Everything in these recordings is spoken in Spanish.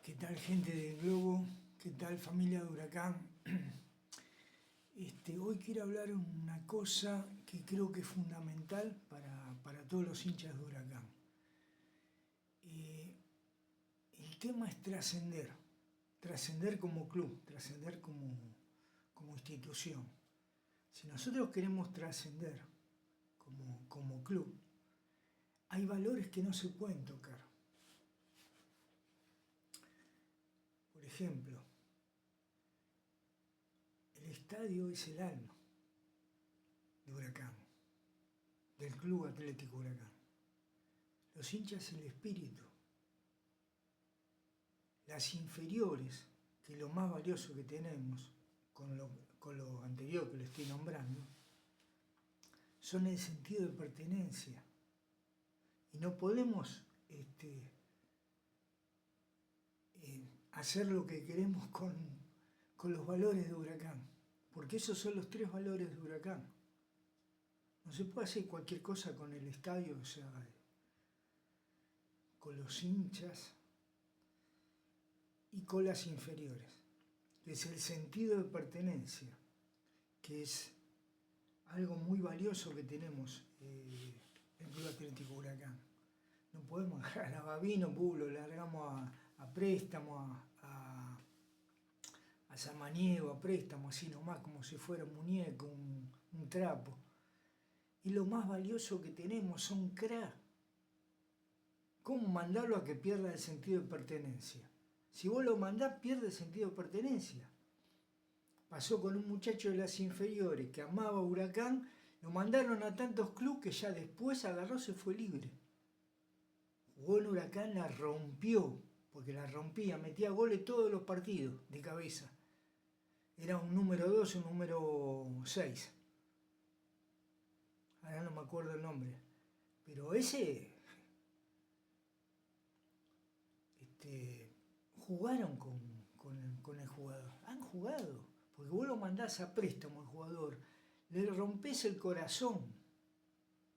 ¿Qué tal, gente del Globo? ¿Qué tal, familia de Huracán? Hoy quiero hablar de una cosa que creo que es fundamental para todos los hinchas de Huracán. Eh, el tema es trascender como club, trascender como institución. Si nosotros queremos trascender como club, hay valores que no se pueden tocar. Por ejemplo, el estadio es el alma de Huracán, del Club Atlético Huracán. Los hinchas el espíritu. Las inferiores, que es lo más valioso que tenemos, con lo anterior que le estoy nombrando, son el sentido de pertenencia. Y no podemos hacer lo que queremos con los valores de Huracán, porque esos son los 3 valores de Huracán. No se puede hacer cualquier cosa con el estadio, o sea, con los hinchas y con las inferiores, que es el sentido de pertenencia, que es algo muy valioso que tenemos el Club Atlético Huracán. No podemos agarrar a Babino, lo largamos a préstamo, a Samaniego, a préstamo, así nomás, como si fuera un muñeco, un trapo. Y lo más valioso que tenemos son crack. ¿Cómo mandarlo a que pierda el sentido de pertenencia? Si vos lo mandás, pierde el sentido de pertenencia. Pasó con un muchacho de las inferiores que amaba Huracán, lo mandaron a tantos clubes que ya después agarró, se fue libre. Jugó en Huracán, la rompió, porque la rompía, metía goles todos los partidos de cabeza. Era un número 2, un número 6. Ahora no me acuerdo el nombre. Pero ese... jugaron con el jugador. Han jugado. Porque vos lo mandás a préstamo al jugador. Le rompés el corazón.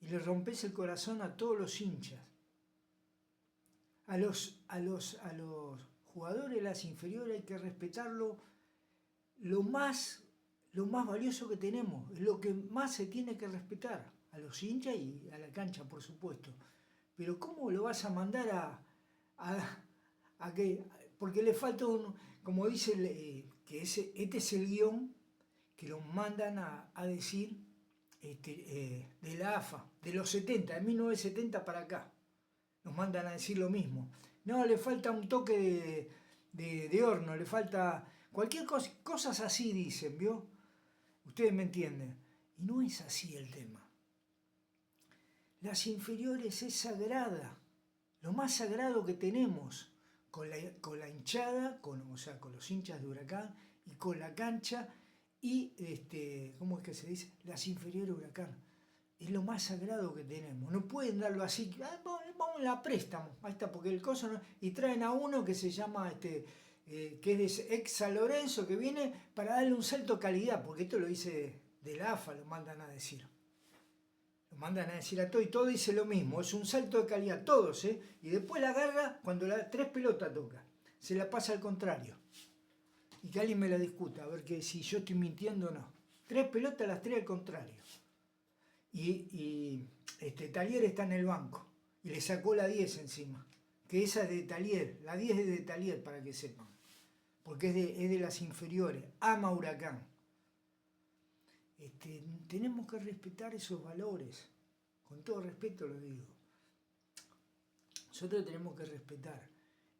Y le rompés el corazón a todos los hinchas. A los jugadores de las inferiores hay que respetarlo lo más valioso que tenemos, es lo que más se tiene que respetar, a los hinchas y a la cancha, por supuesto. Pero ¿cómo lo vas a mandar a que? Porque le falta como dice, que este es el guión que lo mandan a decir de la AFA, de los 70, de 1970 para acá. Nos mandan a decir lo mismo. No, le falta un toque de horno, le falta cualquier cosa, cosas así dicen, ¿vio? Ustedes me entienden. Y no es así el tema. Las inferiores es sagrada, lo más sagrado que tenemos, con la hinchada, o sea, con los hinchas de Huracán y con la cancha y, ¿cómo es que se dice? Las inferiores de Huracán. Es lo más sagrado que tenemos. No pueden darlo así, vamos a préstamo, ahí está, porque el coso no, y traen a uno que se llama, que es de ex San Lorenzo, que viene para darle un salto de calidad, porque esto lo dice de la AFA, lo mandan a decir. Lo mandan a decir a todo y todo dice lo mismo, es un salto de calidad, todos, y después la agarra cuando 3 pelotas toca, se la pasa al contrario. Y que alguien me la discuta, a ver que si yo estoy mintiendo o no. 3 pelotas, las 3 al contrario. Y Talier está en el banco y le sacó la 10 encima, que esa es de Talier, la 10 es de Talier, para que sepan, porque es de las inferiores, ama Huracán. Tenemos que respetar esos valores, con todo respeto lo digo. Nosotros tenemos que respetar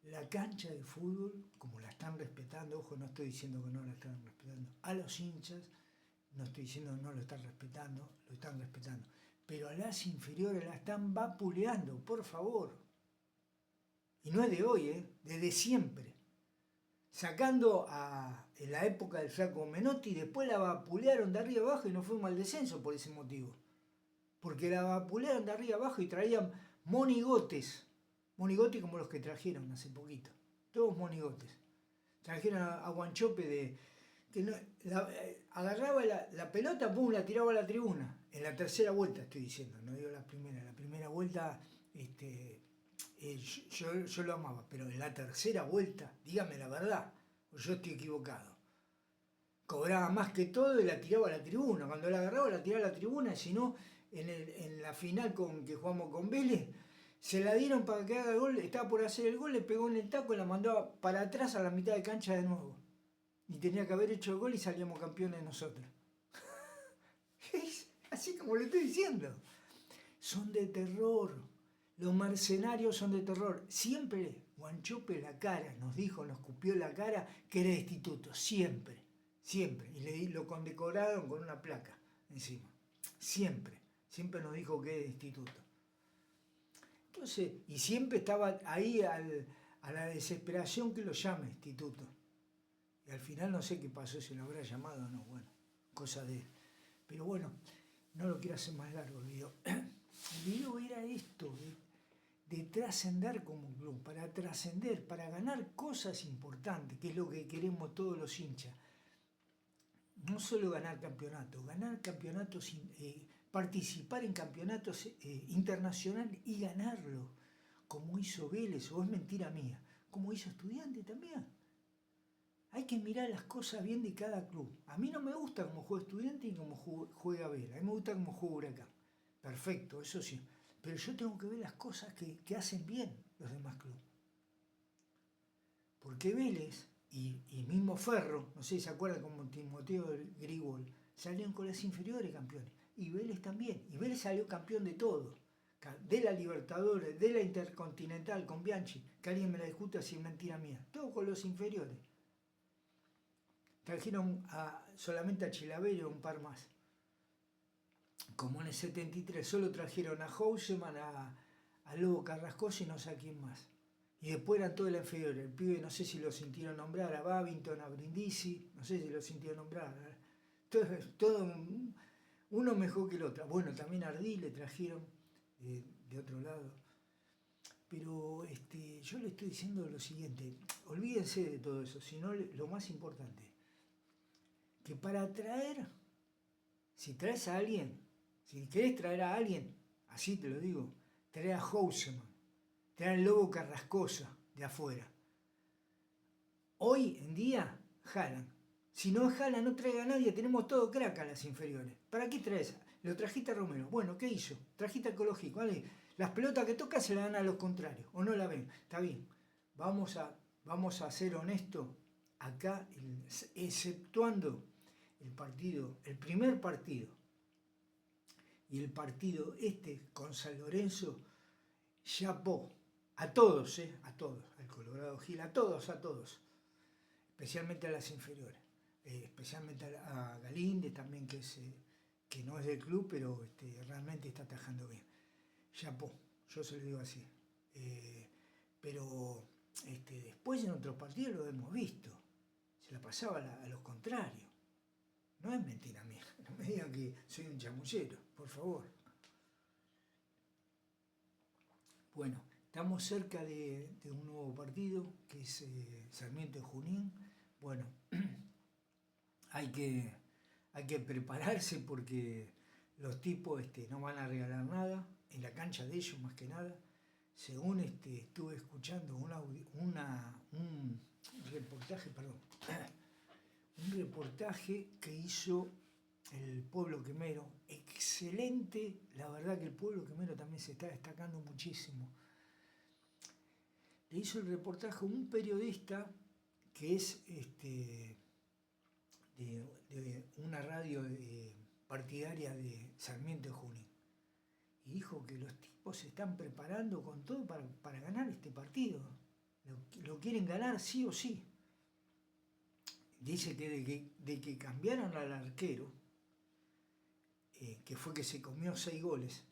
la cancha de fútbol como la están respetando, ojo, no estoy diciendo que no la están respetando, a los hinchas, no estoy diciendo que no lo están respetando, lo están respetando. Pero a las inferiores la están vapuleando, por favor. Y no es de hoy, desde siempre. Sacando en la época del Flaco Menotti, después la vapulearon de arriba abajo y no fuimos al descenso por ese motivo. Porque la vapulearon de arriba abajo y traían monigotes. Monigotes como los que trajeron hace poquito. Todos monigotes. Trajeron a Guanchope que no, agarraba la pelota, pum, la tiraba a la tribuna. En la tercera vuelta estoy diciendo, no digo la primera. La primera vuelta yo lo amaba, pero en la tercera vuelta, dígame la verdad, o yo estoy equivocado. Cobraba más que todo y la tiraba a la tribuna. Cuando la agarraba, la tiraba a la tribuna, y si no, en la final que jugamos con Vélez, se la dieron para que haga el gol, estaba por hacer el gol, le pegó en el taco y la mandaba para atrás a la mitad de cancha de nuevo. Y tenía que haber hecho el gol y salíamos campeones nosotros. Así como le estoy diciendo. Son de terror. Los mercenarios son de terror. Siempre Guanchope la cara, nos escupió la cara que era de instituto. Siempre. Siempre. Y lo condecoraron con una placa encima. Siempre. Siempre nos dijo que era de instituto. Entonces, y siempre estaba ahí a la desesperación que lo llame instituto. Y al final no sé qué pasó, si lo habrá llamado o no. Bueno, cosa de... Pero bueno, no lo quiero hacer más largo el video. El video era esto, de trascender como club, para trascender, para ganar cosas importantes, que es lo que queremos todos los hinchas. No solo ganar campeonatos, participar en campeonatos internacionales y ganarlo, como hizo Vélez, o es mentira mía, como hizo Estudiantes también. Hay que mirar las cosas bien de cada club. A mí no me gusta cómo juega Estudiantes ni cómo juega Vélez, a mí me gusta cómo juega Huracán. Perfecto, eso sí. Pero yo tengo que ver las cosas que hacen bien los demás clubes. Porque Vélez y mismo Ferro, no sé si se acuerdan como Timoteo Grigol, salieron con las inferiores campeones. Y Vélez también. Y Vélez salió campeón de todo. De la Libertadores, de la Intercontinental con Bianchi, que alguien me la discuta si es mentira mía. Todo con los inferiores. Trajeron solamente a Chilavero un par más. Como en el 73, solo trajeron a Houseman, a Lobo Carrascosa y no sé a quién más. Y después eran todos los inferiores. El pibe no sé si lo sintieron nombrar, a Babington, a Brindisi, no sé si lo sintieron nombrar. Todo uno mejor que el otro. Bueno, también a Ardí le trajeron de otro lado. Pero yo le estoy diciendo lo siguiente, olvídense de todo eso, sino lo más importante, que para traer, si traes a alguien, si querés traer a alguien, así te lo digo, trae a Houseman, trae al Lobo Carrascosa de afuera. Hoy en día, Haaland. Si no es Haaland, no traiga a nadie, tenemos todo crack a las inferiores. ¿Para qué traes? Lo trajiste a Romero. Bueno, ¿qué hizo? Trajiste a Ecológico, ¿vale? Las pelotas que toca se las dan a los contrarios, o no la ven. Está bien. Vamos a ser honestos acá, exceptuando el primer partido y el partido con San Lorenzo, chapó a todos, al Colorado Gil, a todos, especialmente a las inferiores, especialmente a Galíndez también, que no es del club, pero realmente está atajando bien. Chapó, yo se lo digo así. Pero después en otros partidos lo hemos visto, se la pasaba a los contrarios. No es mentira mía, no me digan que soy un chamullero, por favor. Bueno, estamos cerca de un nuevo partido, que es Sarmiento de Junín. Bueno, hay que prepararse porque los tipos no van a regalar nada, en la cancha de ellos más que nada. Según estuve escuchando un reportaje que hizo el Pueblo Quemero, excelente, la verdad que el Pueblo Quemero también se está destacando muchísimo. Le hizo el reportaje un periodista que es de una radio partidaria de Sarmiento de Junín. Y dijo que los tipos se están preparando con todo para ganar este partido. Lo quieren ganar sí o sí. Dice que de que cambiaron al arquero, que fue que se comió 6 goles,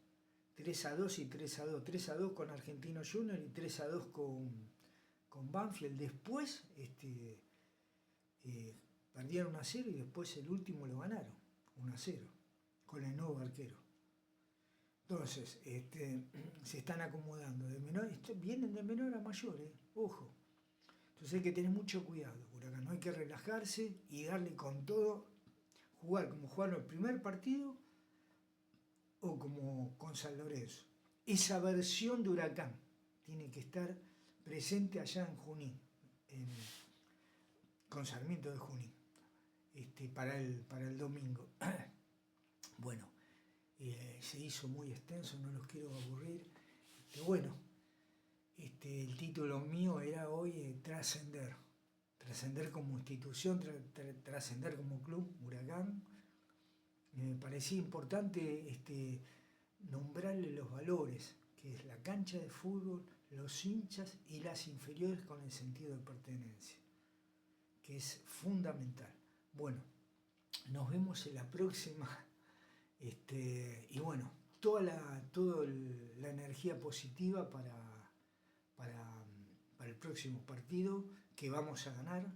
3-2 y 3-2. 3-2 con Argentino Junior y 3-2 con Banfield. Después perdieron 1-0 y después el último lo ganaron, 1-0, con el nuevo arquero. Entonces, se están acomodando. Vienen de menor a mayor, ojo. Entonces hay que tener mucho cuidado, Huracán. No hay que relajarse y darle con todo, jugar como jugaron el primer partido o como con San Lorenzo. Esa versión de Huracán, tiene que estar presente allá en Junín, con Sarmiento de Junín, para el domingo. Bueno, se hizo muy extenso, no los quiero aburrir. Bueno, el título mío era hoy trascender. Trascender como institución, trascender como club, Huracán. Me parecía importante nombrarle los valores, que es la cancha de fútbol, los hinchas y las inferiores con el sentido de pertenencia, que es fundamental. Bueno, nos vemos en la próxima. Y bueno, toda la energía positiva para el próximo partido, que vamos a ganar.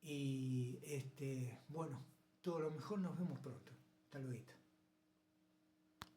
Y bueno, todo lo mejor, nos vemos pronto. Hasta luego.